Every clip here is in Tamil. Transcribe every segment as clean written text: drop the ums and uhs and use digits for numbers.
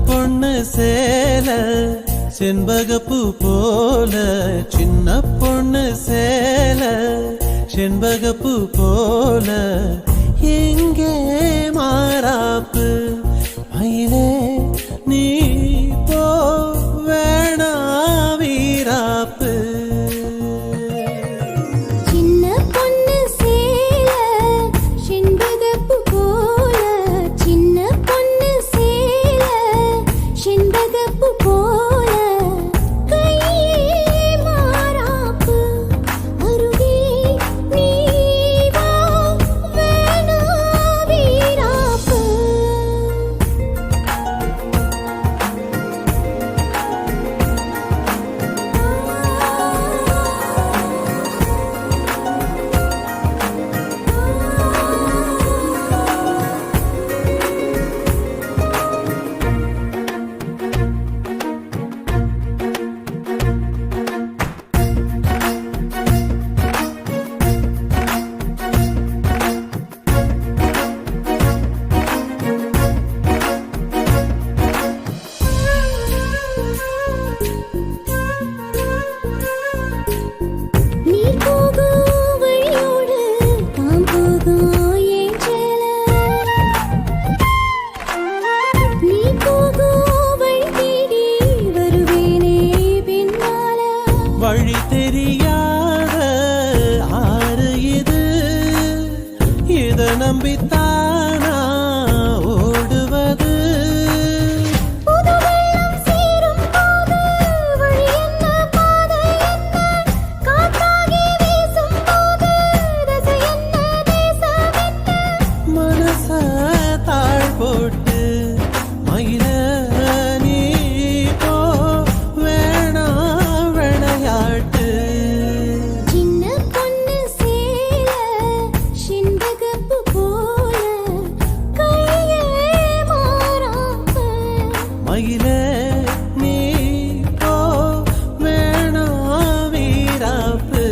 பொண்ணு சேல செண்பகப்பூ போல, சின்ன பொண்ணு சேல செண்பகப்பூ போல, எங்கே மாறாப்பு மயிலே நீ போ வேணா வீராப்பு. வழி தெரியாத ஆறு இது, இத நம்பித்தானா ஓடுவது. மனச தாழ் போட்டு மயில நீ போ வேணா விளையாட்டு. சின்ன பொண்ணு சேல செண்பகப்பூ போல, கையே மாறாப்பு மயில நீ போ வேணா வீராப்பு.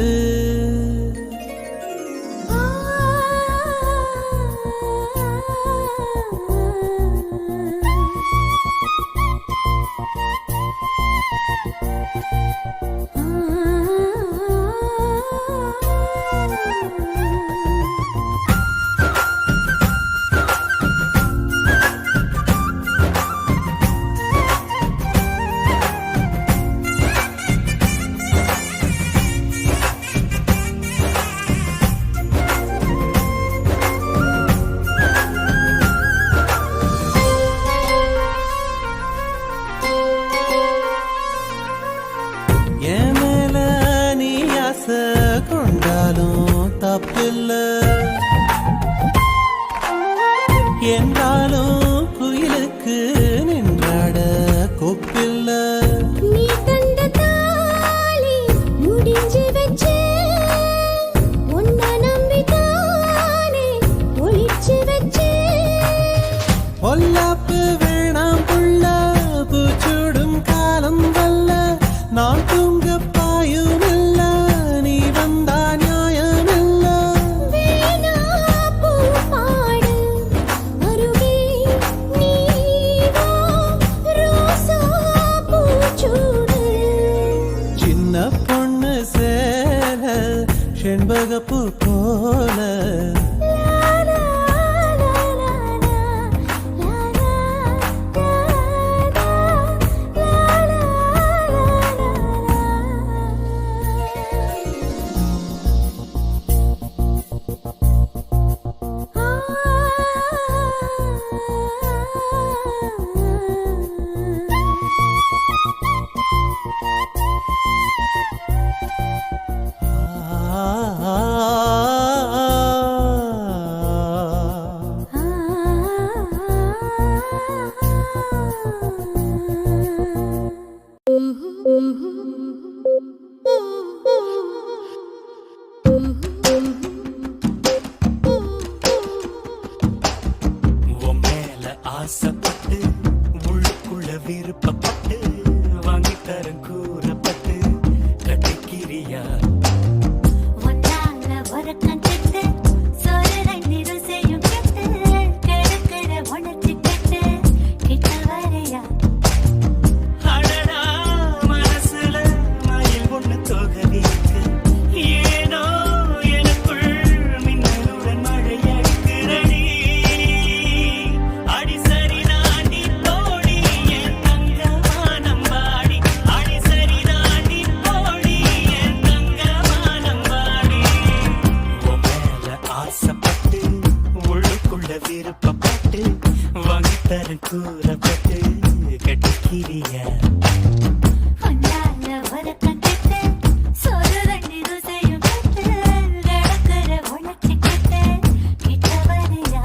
என் மேல நீ ஆசை கொண்டாலும் தப்பில்ல, என்றாலும் குயிலுக்கு நின்றாட கொப்பில்ல. நீ கண்ட தாலி முடிஞ்சு வச்சு, உன்னை நம்பித்தானே ஒளிச்சு வச்சு. பொல்லாப்பு வேணாம் புள்ள, பூச்சூடும் காலம் வல்ல, நான் தூங்க பாயும் இல்ல, நீ வந்தா நியாயம் இல்ல. வேணா பூ பாடு அருகே நீ வா, ரோசா பூச்சூடு. சின்ன பொண்ணு சேல செண்பகப்பூ போல, ஆசைப்பட்டு உள்ளுக்குள்ள விருப்பப்பட்டு வாங்கி தரேன் கூறப்பட்டு கட்டிக்கிறியா. ஒன்னால ஒரு கண்டிட்டு சோழரை நிறு செய்யும் கெட்டு கெடுக்கிற உணர்ச்சி கெட்டு கிட்ட வரையா. வாங்கித்தரன் கூறப்பட்டு கட்டிக்கிறியா ஒன்னால வரக்கம் கெட்டு சோறு தண்ணி ருசியும் கெட்டு நடக்கிற உணர்ச்சி கெட்டு கிட்ட வரியா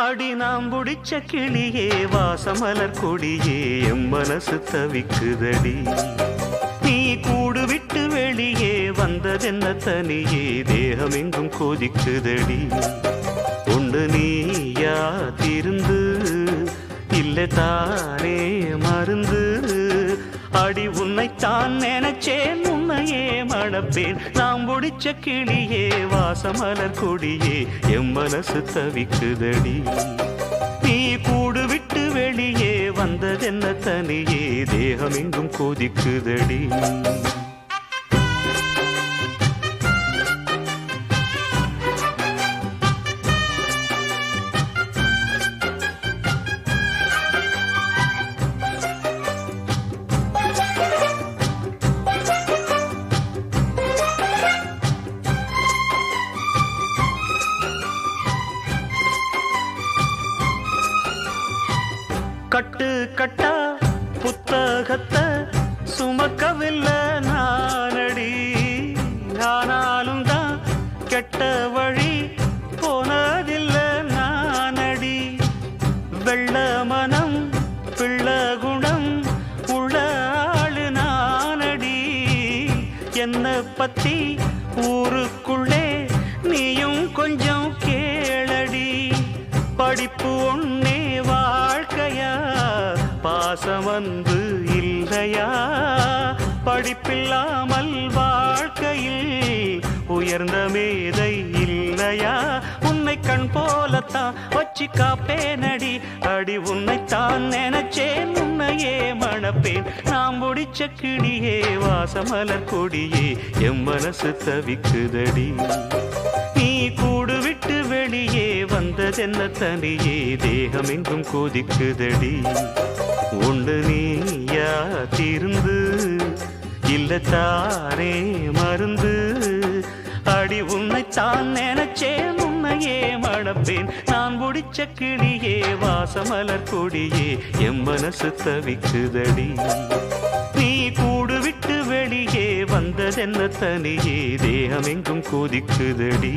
அடி நாம் புடிச்ச கிளியே வாசமலர் கொடியே எம் மனசு தவிக்குதடி நீ கூடு விட்டு வெளியே வந்ததென்ன தனியே தேகம் எங்கும் கொதிக்குதடி ஒன்று நீயா திருந்து இல்லை தானே மருந்து அடி உன்னைத்தான் நினைச்சேன் உன்னையே மணப்பேன் நாம் புடிச்ச கிளியே வாசமலர் கொடியே எம் மனசு தவிக்குதடி நீ கூடு விட்டு வெளியே வந்ததென்ன தனியே தேகம் எங்கும் கொதிக்குதடி கட்டு கட்டா புத்தகத்தை சுமக்கவில்லை நானடி ஆனாலும் தான் கெட்ட வழி போனதில்லை நானடி வெள்ள மனம் பிள்ள குணம் உள்ள ஆளு நானடி என்னை பத்தி ஊருக்குள்ளே நீயும் கொஞ்சம் கேளடி படிப்பு ஒன்னே வாழ்க்கையா பாசம் வந்து இல்லையா படிப்பில்லாமல் வாழ்க்கையில் உயர்ந்த மேதை இல்லையா உன்னை கண் போலத்தான் வச்சு காப்பேனடி அடி உன்னைத்தான் நினைச்சேன் உன்னையே மணப்பேன் நாம் முடிச்ச கிளியே வாசமலர் கொடியே எம் மனசு தவிக்குதடி நீ கூடு விட்டு வெளியே வந்ததென்ன தனியே தேகம் எங்கும் கொதிக்குதடி உண்டு நீயா தீர்ந்து இல்ல தாரே மருந்து அடி உன்னைத்தான் நினைச்சேன் உன்னையே மணப்பேன் நான் முடிச்ச கிளியே வாசமலர் கொடியே எம் மனசு தவிக்குதடி நீ கூடு விட்டு வெளியே வந்ததென்ன தனியே தேகம் எங்கும் கொதிக்குதடி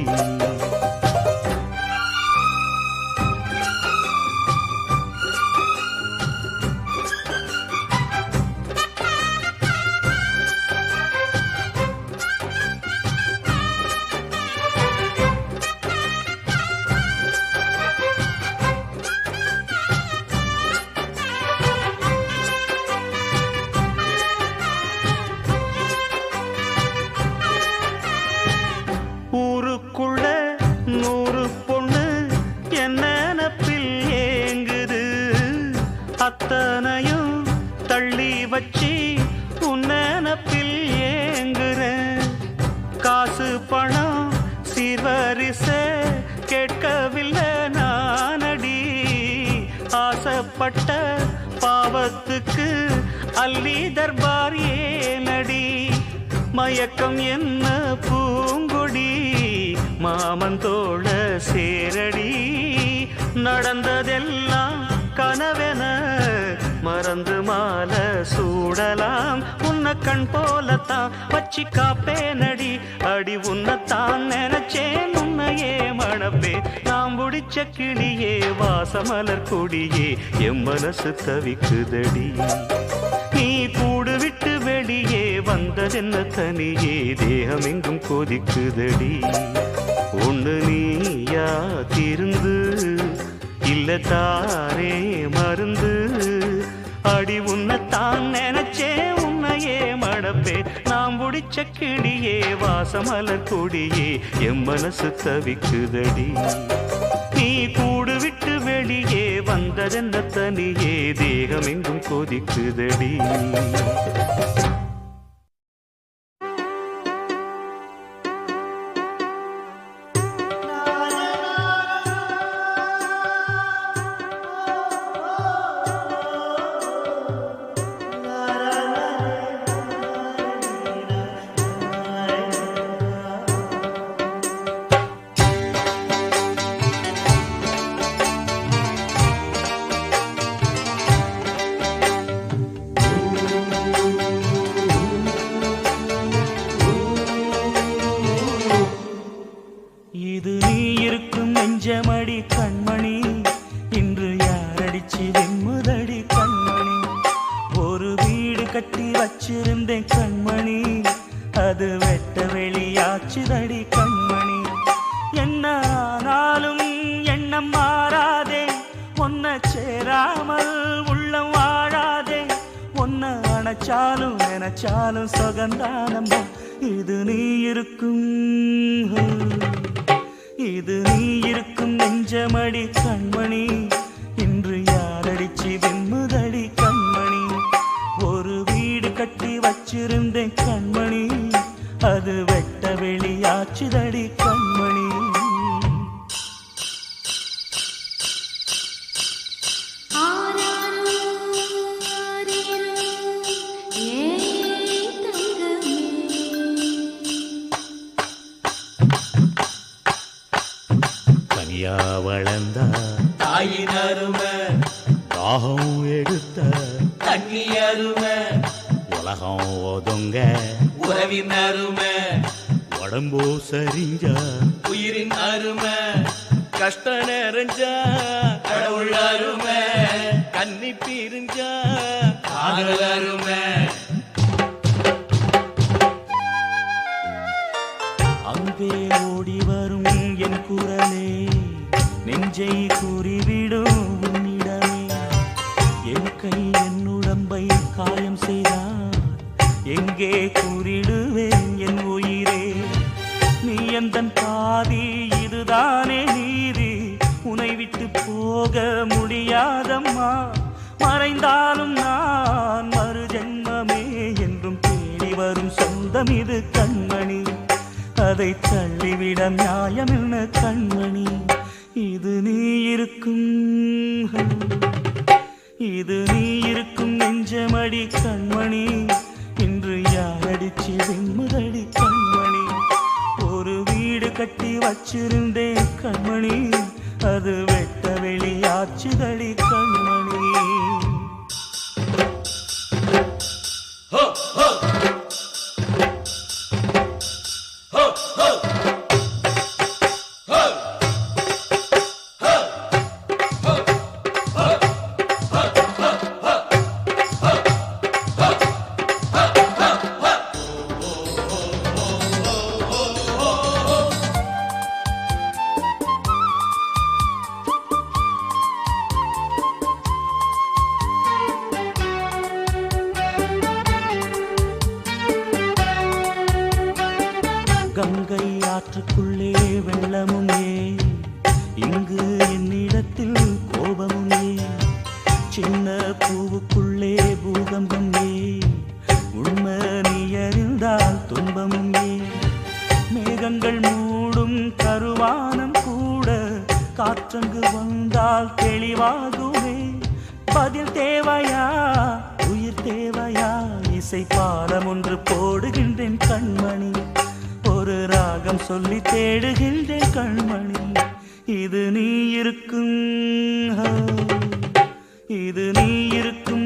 ஊருக்குள்ள 100 பொண்ணு என்ன நினப்பில் ஏங்குது அத்தனையும் தள்ளி வச்சு உன் நினப்பில் ஏங்குறேன் காசு பணம் சீர்வரிச கேட்கவில்லை நானடி ஆசைப்பட்ட பாவத்துக்கு அள்ளி தர்பார் ஏனடி மயக்கம் என்ன பூங்கொடி மாமந்தோட சேரடி நடந்ததெல்லாம் கனவென மறந்து மாலை சூடலாம் உன்னை கண் போலத்தான் வச்சு காப்பேனடி அடி உன்னைத்தான் நினைச்சேன் உன்னையே மணப்பே நாம் முடிச்ச கிளியே வாசமலர் கொடியே எம் மனசு தவிக்குதடி நீ கூடு விட்டு வெளியே வந்ததென்ன தனியே தேகம் எங்கும் கொதிக்குதடி ஒண்ணு நீயா திருந்து இல்ல தாரே மருந்து அடி உன்னைத்தான் நினைச்சே உன்னையே மணப்பே நாம் முடிச்ச கிளியே வாசமலர் கொடியே எம் மனசு தவிக்குதடி நீ கூடு விட்டு வெளியே வந்ததென்ன தனியே தேகம் எங்கும் கொதிக்குதடி நெஞ்சமடி கண்மணி இன்று யாரடிச்சு வெண்முதடி கண்மணி ஒரு வீடு கட்டி வச்சிருந்தேன் கண்மணி அது வெட்ட வெளியாச்சுதடி கண்மணி என்ன ஆனாலும் எண்ணம் மாறாதே ஒன்ன சேராமல் உள்ளம் வாழாதே ஒன்ன அணைச்சாலும் நினைச்சாலும் சுகந்தானம்மா இது நீ இருக்கும் இது நீ இருக்கும் நெஞ்சமடி கண்மணி இன்று யாரடிச்சு வெண்முதடி கண்மணி ஒரு வீடு கட்டி வச்சிருந்தேன் கண்மணி அது வெட்ட வெளியாச்சுதடி கண்மணி வளர்ந்த தாயின் அருமை தாகம் எடுத்த தண்ணி அருமை உலகம் ஒதுங்க உறவின் அருமை உடம்போ சரிஞ்ச உயிரின் அருமை கஷ்ட நிறைஞ்சா கடவுள் அருமை கன்னி பிரிஞ்சா காதல் அருமை அங்கே ஓடி வரும் என் குரலே நெஞ்சை கூறிவிடும் உன்னிடமே என் கை என் உடம்பை காயம் செய்தான் எங்கே கூறிடுவேன் என் உயிரே நீ எந்தன் பாதி இதுதானே நீதி உன்னை விட்டு போக முடியாதம்மா மறைந்தாலும் நான் மறு ஜென்மமே என்றும் தேடி வரும் சொந்தம் இது கண்மணி அதை தள்ளிவிட நியாயம் என்ன கண்மணி இது நீ இருக்கும் நெஞ்சமடி கண்மணி இன்று யாரடிச்சு வெண்முதடி கண்மணி ஒரு வீடு கட்டி வச்சிருந்தேன் கண்மணி அது வெட்ட வெளியாச்சுதடி கண்மணி கங்கை ஆற்றுக்குள்ளே வெள்ளமும் ஏன் இங்கு என்னிடத்தில் கோபமும் ஏன் சின்ன பூவுக்குள்ளே பூகம்பம் ஏன் உண்மை நீ அறிந்தால் துன்பமும் ஏன் மேகங்கள் மூடும் கருவானம் கூட காற்றங்கு வந்தால் தெளிவாகுமே பதில் தேவையா உயிர் தேவையா இசை பாடம் ஒன்று போடுகின்றேன் கண்மணி ஒரு ராகம் சொல்லி தேடுகின்றேன் கண்மணி இது நீ இருக்கும்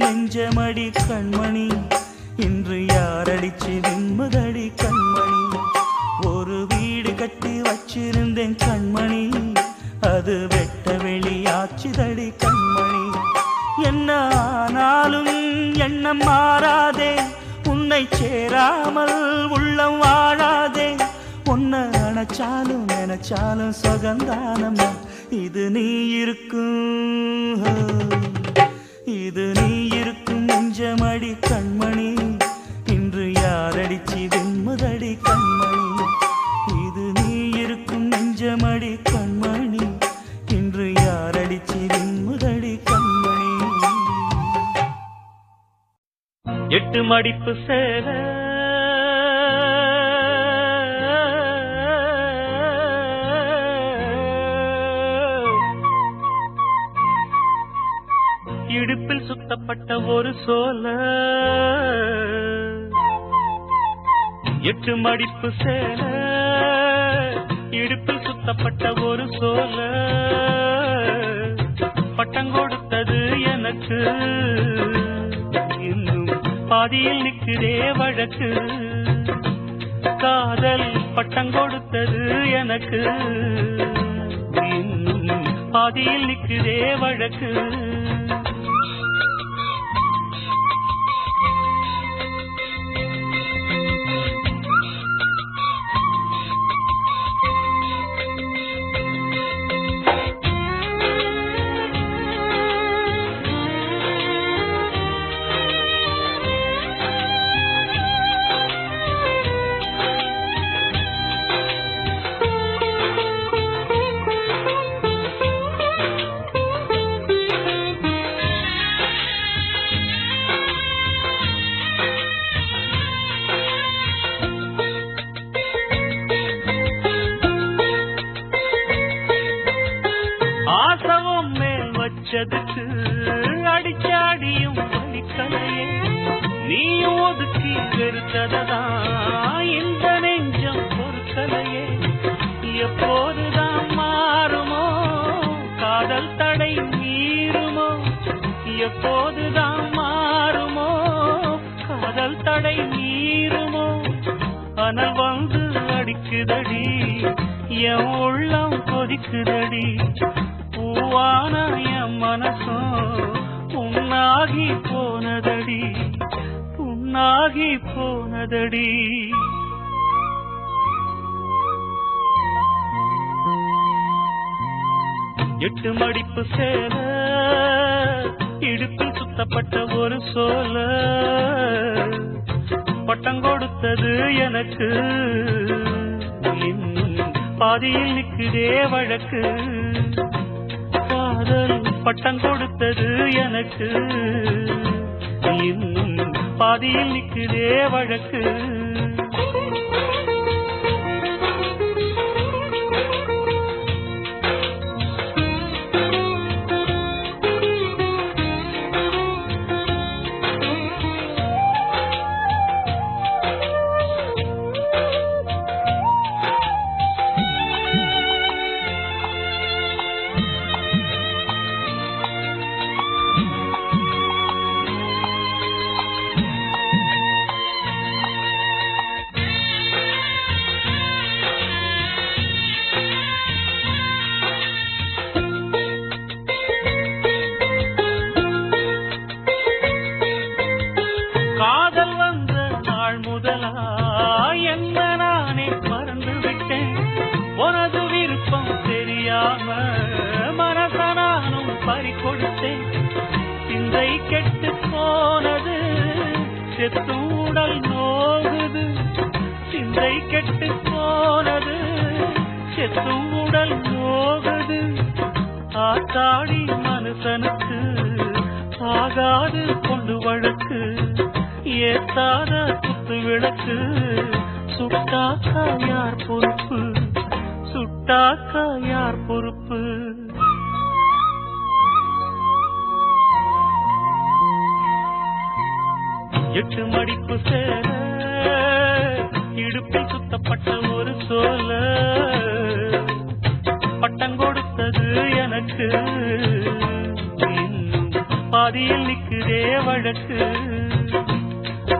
நெஞ்சமடி கண்மணி இன்று யாரடிச்சு நிம்மதடி கண்மணி ஒரு வீடு கட்டி வச்சிருந்தேன் கண்மணி அது வெட்ட வெளியாச்சுதடி கண்மணி என்ன ஆனாலும் எண்ணம் மாறாதே உன்னை சேராமல் உள்ளம் வாழாதே உன்னை நினைச்சாலும் சுகந்தானம் இது நீ இருக்கும் நெஞ்சமடி கண்மணி இன்று யாரடிச்சு வெண்முதடி கண்மணி இது நீ இருக்கும் நெஞ்சமடி கண்மணி இன்று யாரடிச்சு வெண்முதடி கண்மணி எட்டு மடிப்பு சேல இடுப்பில் சுத்தப்பட்ட ஒரு சோல எட்டு மடிப்பு சேல இடுப்பில் சுத்தப்பட்ட ஒரு சோல பட்டம் கொடுத்தது எனக்கு இன்னும் பாதியில் நிற்கிறே வழக்கு காதல் பட்டம் கொடுத்தது எனக்கு இன்னும் பாதியில் நிற்கிறே வழக்கு வச்சதுக்கு அடிச்சாடியும் வலிக்கலையே நீயும் ஒதுக்கி வெறுத்ததான் இந்த நெஞ்சம் பொறுக்கலையே எப்போதுதான் மாறுமோ காதல் தடை மீறுமோ எப்போதுதான் மாறுமோ காதல் தடை மீறுமோ அனல் வந்து அடிக்குதடி என் உள்ளம் கொதிக்குதடி பூவான என் மனசும் புண்ணாகி போனதடி புண்ணாகி போனதடி 8 மடிப்பு சேல இடுப்பில் சுத்தப்பட்ட ஒரு சோல பட்டம் கொடுத்தது எனக்கு இன்னும் பாதியில் நிற்குதே வழக்கு காதல் பட்டம் கொடுத்தது எனக்கு இன்னும் பாதியில் நிற்குதே வழக்கு காதல் வந்த நாள் முதலா என்ன நானே மறந்து விட்டேன் உனது விருப்பம் தெரியாம மனச நானும் பறிகொடுத்தேன் சிந்தை கெட்டு போனது செத்தூடல் நோகுது சிந்தை கெட்டு போனது செத்தூடல் நோகுது ஆத்தாடி மனுஷனுக்கு ஆகாது கொண்டு வழக்கு ஏத்தாத குத்து விளக்கு சுட்டாக்கா யார் பொறுப்பு சுட்டாக்கா யார் பொறுப்பு எட்டு மடிப்பு சேர இடுப்பில் சுத்தப்பட்ட ஒரு சோல பட்டம் கொடுத்தது எனக்கு பாதியில் நிற்குதே வழக்கு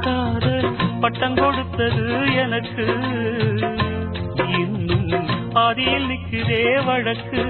காதல் பட்டம் கொடுத்தது எனக்கு இன்னும் பாதியில் நிற்குதே வழக்கு